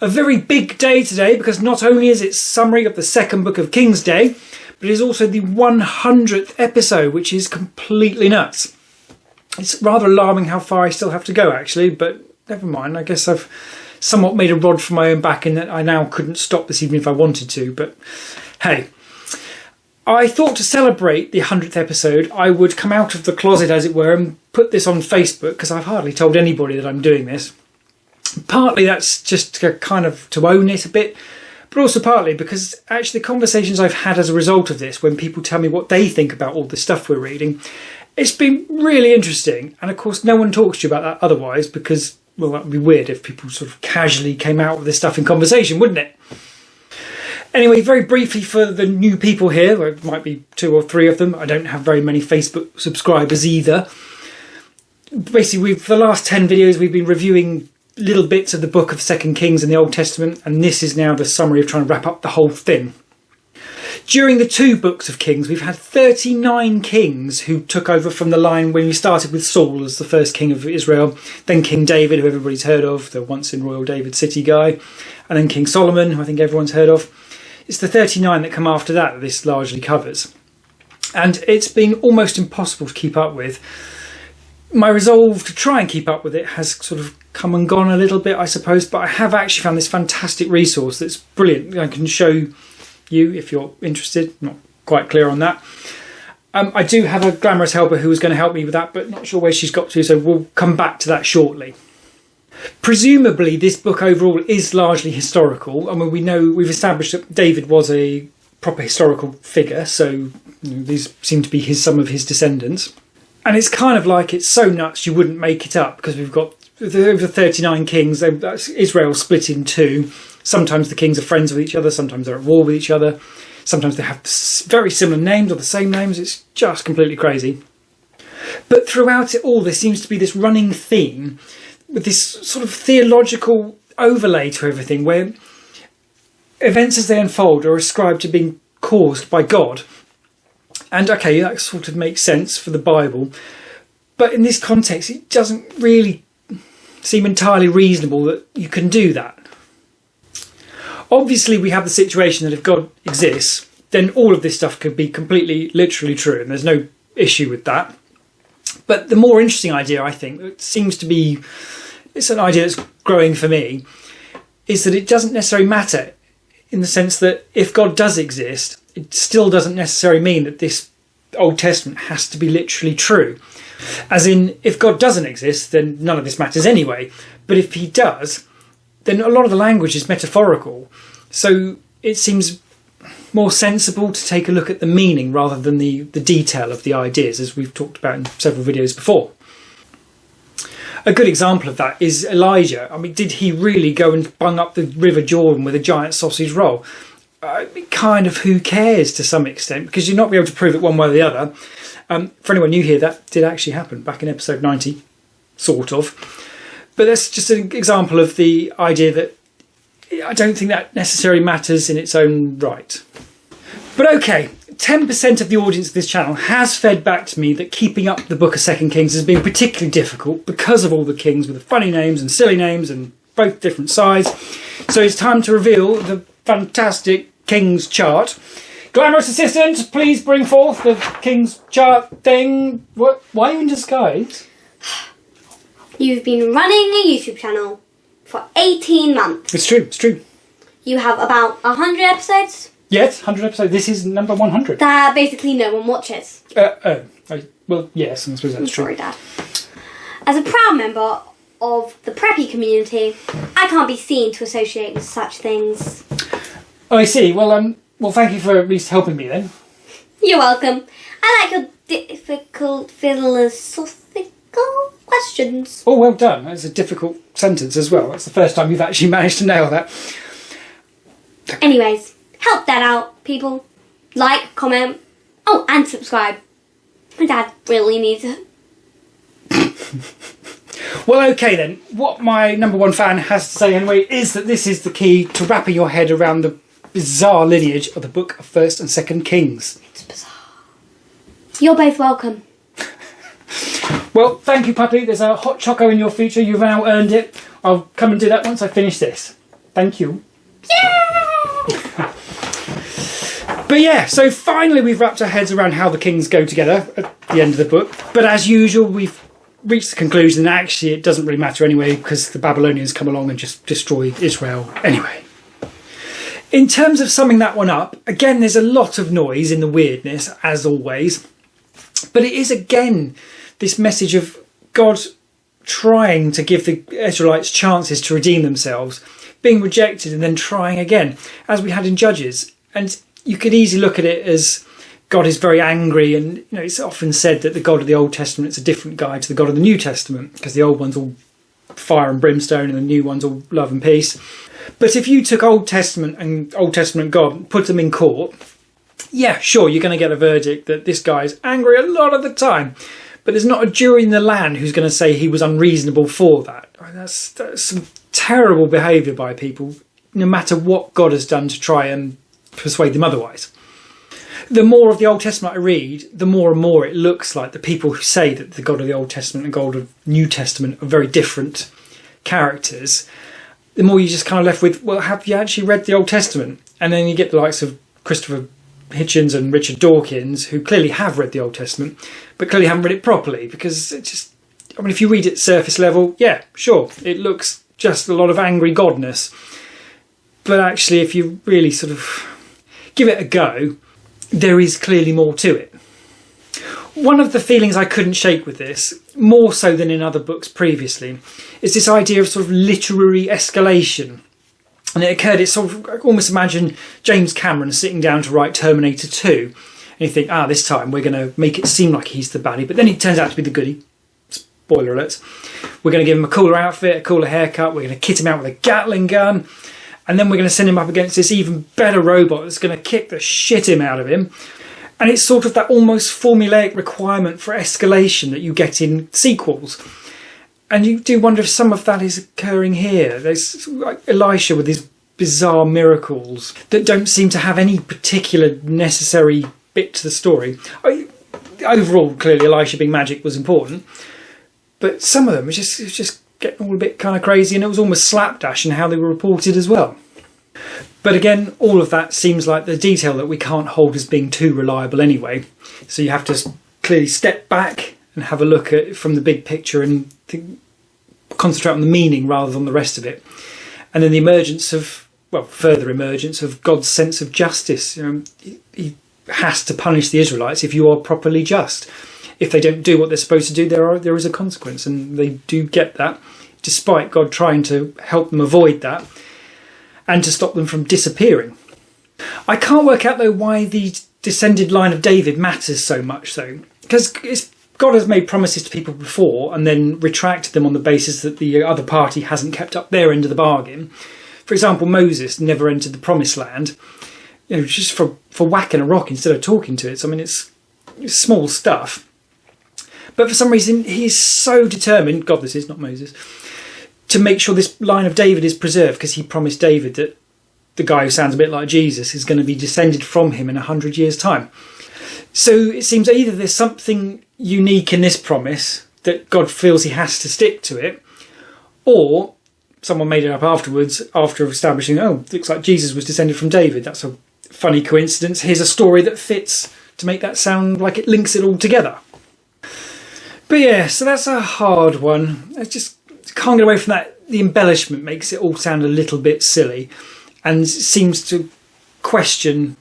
A very big day today, because not only is it summary of the second book of Kings Day, but it is also the 100th episode, which is completely nuts. It's rather alarming how far I still have to go, actually, but never mind. I guess I've somewhat made a rod for my own back in that I now couldn't stop this even if I wanted to, but hey. I thought to celebrate the 100th episode, I would come out of the closet, as it were, and put this on Facebook, because I've hardly told anybody that I'm doing this. Partly that's just to kind of to own it a bit, but also partly because actually the conversations I've had as a result of this, when people tell me what they think about all the stuff we're reading, it's been really interesting. And of course, no one talks to you about that otherwise, because, well, that would be weird if people sort of casually came out with this stuff in conversation, wouldn't it? Anyway, very briefly for the new people here, there might be 2 or 3 of them. I don't have very many Facebook subscribers either. Basically, for the last 10 videos, we've been reviewing little bits of the book of 2 Kings in the Old Testament, and this is now the summary of trying to wrap up the whole thing. During the 2 books of Kings, we've had 39 kings who took over from the line when we started with Saul as the first king of Israel, then King David, who everybody's heard of, the once in Royal David City guy, and then King Solomon, who I think everyone's heard of. It's the 39 that come after that this largely covers. And it's been almost impossible to keep up with. My resolve to try and keep up with it has sort of come and gone a little bit, I suppose, but I have actually found this fantastic resource that's brilliant. I can show you if you're interested. Not quite clear on that. I do have a glamorous helper who is going to help me with that, but not sure where she's got to, so we'll come back to that shortly. Presumably this book overall is largely historical. I mean, we've established that David was a proper historical figure, so these seem to be some of his descendants. And it's kind of like it's so nuts you wouldn't make it up, because we've got over 39 kings. Israel split in 2. Sometimes the kings are friends with each other, sometimes they're at war with each other, sometimes they have very similar names or the same names. It's just completely crazy. But throughout it all, there seems to be this running theme with this sort of theological overlay to everything, where events as they unfold are ascribed to being caused by God. And okay, that sort of makes sense for the Bible, but in this context it doesn't really seem entirely reasonable that you can do that. Obviously we have the situation that if God exists, then all of this stuff could be completely literally true, and there's no issue with that. But the more interesting idea, I think, it seems to be, it's an idea that's growing for me, is that it doesn't necessarily matter, in the sense that if God does exist, it still doesn't necessarily mean that this Old Testament has to be literally true. As in, if God doesn't exist, then none of this matters anyway. But if he does, then a lot of the language is metaphorical. So it seems more sensible to take a look at the meaning rather than the detail of the ideas, as we've talked about in several videos before. A good example of that is Elijah. I mean, did he really go and bung up the River Jordan with a giant sausage roll? Kind of who cares to some extent, because you're not be able to prove it one way or the other. For anyone new here, that did actually happen back in episode 90, sort of. But that's just an example of the idea that I don't think that necessarily matters in its own right. But okay, 10% of the audience of this channel has fed back to me that keeping up the book of 2 Kings has been particularly difficult because of all the kings with the funny names and silly names and both different sides. So it's time to reveal the fantastic King's chart. Glamorous assistant, please bring forth the King's chart thing. What? Why are you in disguise? You've been running a YouTube channel for 18 months. It's true, it's true. You have about 100 episodes? Yes, 100 episodes. This is number 100. That basically no one watches. Well, yes, I suppose that's true. Sorry, Dad. As a proud member of the preppy community, I can't be seen to associate with such things. Oh, I see. Well, thank you for at least helping me then. You're welcome. I like your difficult philosophical questions. Oh, well done. That's a difficult sentence as well. That's the first time you've actually managed to nail that. Anyways, help that out, people. Like, comment, and subscribe. My dad really needs it. Well, okay then. What my number one fan has to say anyway is that this is the key to wrapping your head around the bizarre lineage of the book of 1st and 2nd Kings. It's bizarre. You're both welcome. Well, thank you, puppy. There's a hot choco in your future. You've now earned it. I'll come and do that once I finish this. Thank you. But yeah, so finally we've wrapped our heads around how the kings go together at the end of the book. But as usual, we've reached the conclusion that actually it doesn't really matter anyway, because the Babylonians come along and just destroy Israel anyway. In terms of summing that one up, again, there's a lot of noise in the weirdness, as always. But it is, again, this message of God trying to give the Israelites chances to redeem themselves, being rejected and then trying again, as we had in Judges. And you could easily look at it as God is very angry, and it's often said that the God of the Old Testament is a different guy to the God of the New Testament, because the old one's all fire and brimstone and the new one's all love and peace. But if you took Old Testament and Old Testament God, put them in court, yeah, sure, you're going to get a verdict that this guy's angry a lot of the time, but there's not a jury in the land who's going to say he was unreasonable for that. That's some terrible behaviour by people, no matter what God has done to try and persuade them otherwise. The more of the Old Testament I read, the more and more it looks like the people who say that the God of the Old Testament and God of the New Testament are very different characters. The more you just kind of left with, well, have you actually read the Old Testament? And then you get the likes of Christopher Hitchens and Richard Dawkins, who clearly have read the Old Testament, but clearly haven't read it properly, because it just, I mean, if you read it surface level, yeah, sure, it looks just a lot of angry godness. But actually, if you really sort of give it a go, there is clearly more to it. One of the feelings I couldn't shake with this, more so than in other books previously, is this idea of sort of literary escalation. And it occurred, it's sort of, I almost imagine James Cameron sitting down to write Terminator 2. And you think, this time we're going to make it seem like he's the baddie. But then he turns out to be the goodie. Spoiler alert. We're going to give him a cooler outfit, a cooler haircut. We're going to kit him out with a Gatling gun. And then we're going to send him up against this even better robot that's going to kick the shit out of him. And it's sort of that almost formulaic requirement for escalation that you get in sequels. And you do wonder if some of that is occurring here. There's like Elisha with his bizarre miracles that don't seem to have any particular necessary bit to the story. Overall, clearly Elisha being magic was important. But some of them was just getting all a bit kind of crazy, and it was almost slapdash in how they were reported as well. But again, all of that seems like the detail that we can't hold as being too reliable anyway. So you have to clearly step back and have a look at it from the big picture and concentrate on the meaning rather than the rest of it. And then the emergence of, further emergence of God's sense of justice. He has to punish the Israelites if you are properly just. If they don't do what they're supposed to do, there is a consequence, and they do get that, despite God trying to help them avoid that and to stop them from disappearing. I can't work out, though, why the descended line of David matters so much, though, because God has made promises to people before and then retracted them on the basis that the other party hasn't kept up their end of the bargain. For example, Moses never entered the promised land, just for whacking a rock instead of talking to it. So, I mean, it's small stuff. But for some reason, he's so determined, God this is, not Moses, to make sure this line of David is preserved, because he promised David that the guy who sounds a bit like Jesus is going to be descended from him in 100 years' time. So it seems either there's something unique in this promise that God feels he has to stick to it, or someone made it up afterwards after establishing, it looks like Jesus was descended from David. That's a funny coincidence. Here's a story that fits to make that sound like it links it all together. But yeah, so that's a hard one. I just can't get away from that. The embellishment makes it all sound a little bit silly and seems to question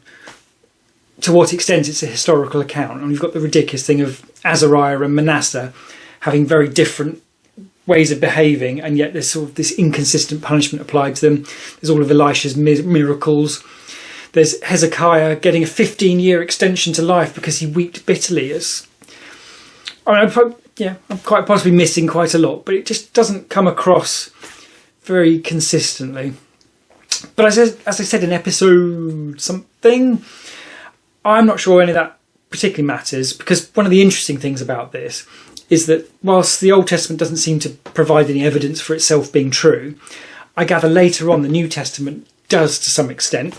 to what extent it's a historical account. And we've got the ridiculous thing of Azariah and Manasseh having very different ways of behaving, and yet there's sort of this inconsistent punishment applied to them. There's all of Elisha's miracles. There's Hezekiah getting a 15-year extension to life because he wept bitterly. I'm quite possibly missing quite a lot, but it just doesn't come across very consistently. But as I said in episode something, I'm not sure any of that particularly matters, because one of the interesting things about this is that whilst the Old Testament doesn't seem to provide any evidence for itself being true, I gather later on the New Testament does to some extent.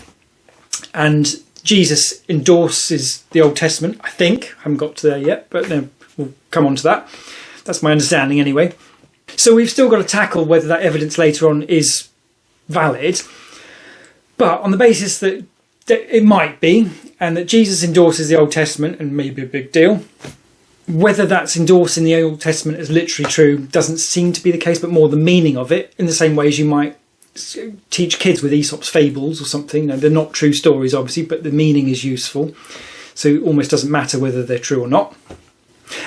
And Jesus endorses the Old Testament, I think. I haven't got to there yet, but no, we'll come on to that. That's my understanding anyway. So we've still got to tackle whether that evidence later on is valid. But on the basis that it might be, and that Jesus endorses the Old Testament, and maybe a big deal, whether that's endorsing the Old Testament as literally true doesn't seem to be the case, but more the meaning of it, in the same way as you might teach kids with Aesop's fables or something. They're not true stories, obviously, but the meaning is useful. So it almost doesn't matter whether they're true or not.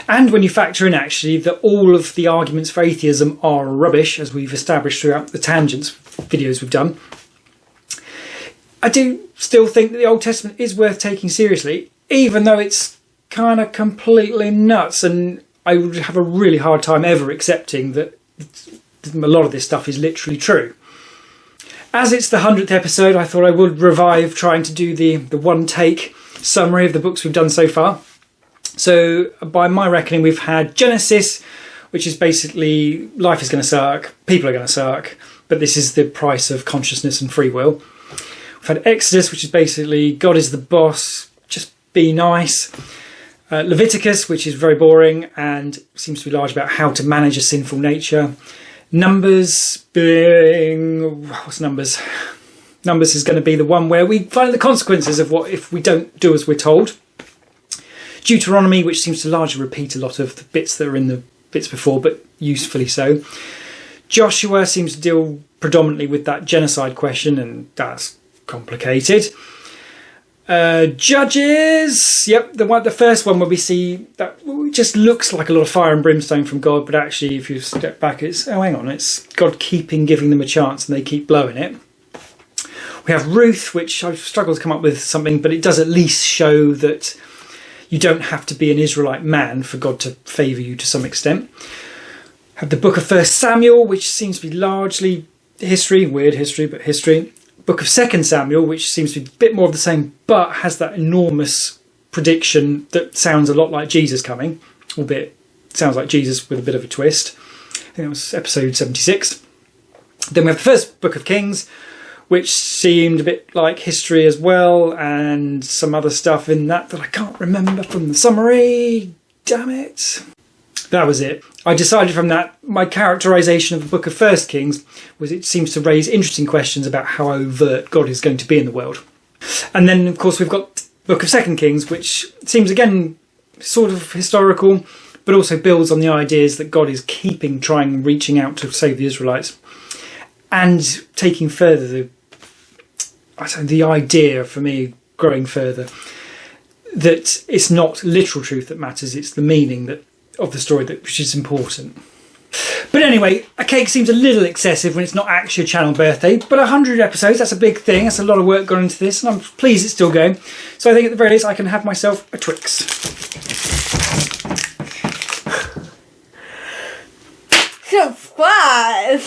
And when you factor in, actually, that all of the arguments for atheism are rubbish, as we've established throughout the tangents videos we've done, I do still think that the Old Testament is worth taking seriously, even though it's kind of completely nuts, and I would have a really hard time ever accepting that a lot of this stuff is literally true. As it's the 100th episode, I thought I would revive trying to do the one-take summary of the books we've done so far. So by my reckoning, we've had Genesis, which is basically life is going to suck, people are going to suck, but this is the price of consciousness and free will. We've had Exodus, which is basically God is the boss, just be nice. Leviticus, which is very boring and seems to be large about how to manage a sinful nature. Numbers being... what's Numbers? Numbers is going to be the one where we find the consequences of what if we don't do as we're told. Deuteronomy, which seems to largely repeat a lot of the bits that are in the bits before, but usefully so. Joshua seems to deal predominantly with that genocide question, and that's complicated. Judges, yep, the first one where we see that it just looks like a lot of fire and brimstone from God, but actually if you step back, it's, oh hang on, it's God giving them a chance and they keep blowing it. We have Ruth, which I've struggled to come up with something, but it does at least show that you don't have to be an Israelite man for God to favour you to some extent. Have the book of 1 Samuel, which seems to be largely history, weird history, but history. Book of 2 Samuel, which seems to be a bit more of the same, but has that enormous prediction that sounds a lot like Jesus coming, albeit sounds like Jesus with a bit of a twist. I think that was episode 76. Then we have the first book of Kings, which seemed a bit like history as well, and some other stuff in that I can't remember from the summary. Damn it. That was it. I decided from that, my characterisation of the book of 1 Kings was it seems to raise interesting questions about how overt God is going to be in the world. And then, of course, we've got the book of 2 Kings, which seems, again, sort of historical, but also builds on the ideas that God is reaching out to save the Israelites, and taking further the idea, for me, growing further, that it's not literal truth that matters, it's the meaning of the story which is important. But anyway, a cake seems a little excessive when it's not actually a channel birthday, but 100 episodes, that's a big thing, that's a lot of work gone into this, and I'm pleased it's still going. So I think at the very least I can have myself a Twix. Subscribe!